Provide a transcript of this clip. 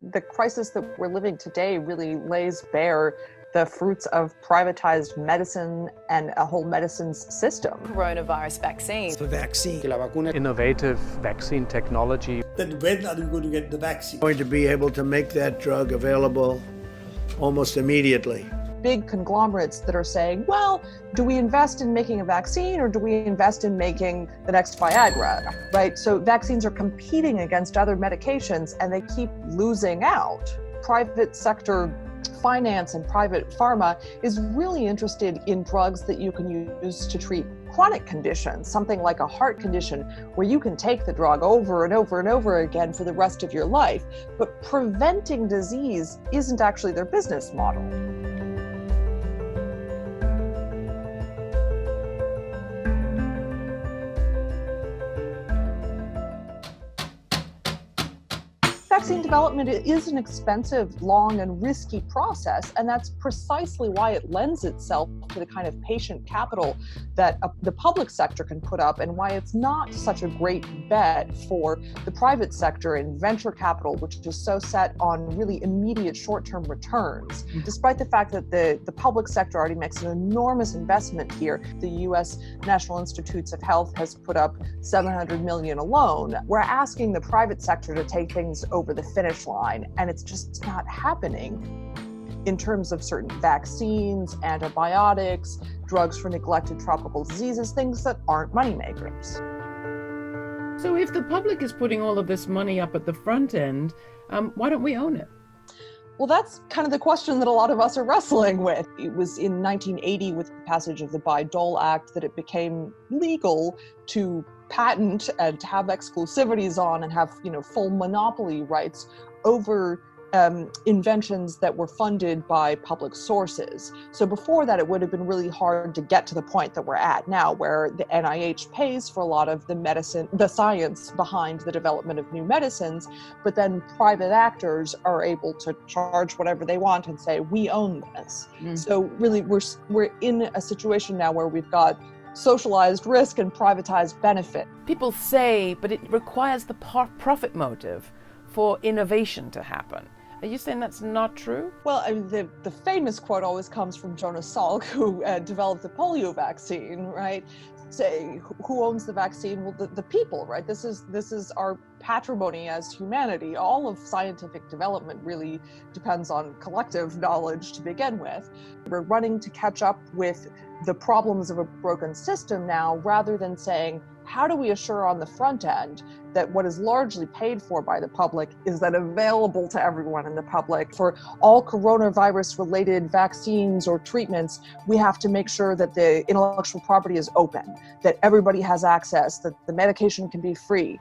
The crisis that we're living today really lays bare the fruits of privatized medicine and a whole medicines system. Coronavirus vaccine. The vaccine. La vacuna. Innovative vaccine technology. Then when are we going to get the vaccine? Going to be able to make that drug available almost immediately. Big conglomerates that are saying, well, do we invest in making a vaccine or do we invest in making the next Viagra, right? So vaccines are competing against other medications and they keep losing out. Private sector finance and private pharma is really interested in drugs that you can use to treat chronic conditions, something like a heart condition where you can take the drug over and over and over again for the rest of your life. But preventing disease isn't actually their business model. Vaccine development is an expensive, long, and risky process, and that's precisely why it lends itself to the kind of patient capital that the public sector can put up, and why it's not such a great bet for the private sector in venture capital, which is so set on really immediate short-term returns. Despite the fact that the public sector already makes an enormous investment here, the U.S. National Institutes of Health has put up $700 million alone. We're asking the private sector to take things over the finish line, and it's just not happening in terms of certain vaccines, antibiotics, drugs for neglected tropical diseases, things that aren't moneymakers. So if the public is putting all of this money up at the front end, why don't we own it? Well, that's kind of the question that a lot of us are wrestling with. It was in 1980 with the passage of the Bayh-Dole Act that it became legal to patent and to have exclusivities on and have, full monopoly rights over inventions that were funded by public sources. So before that, it would have been really hard to get to the point that we're at now, where the NIH pays for a lot of the science behind the development of new medicines, but then private actors are able to charge whatever they want and say, we own this. So really, we're in a situation now where we've got socialized risk and privatized benefit. People say, but it requires the profit motive for innovation to happen. Are you saying that's not true? Well, I mean, the famous quote always comes from Jonas Salk, who developed the polio vaccine, right? Say, who owns the vaccine? Well, the people, right? This is our patrimony as humanity. All of scientific development really depends on collective knowledge to begin with. We're running to catch up with the problems of a broken system now, rather than saying, how do we assure on the front end that what is largely paid for by the public is then available to everyone in the public? For all coronavirus-related vaccines or treatments, we have to make sure that the intellectual property is open, that everybody has access, that the medication can be free.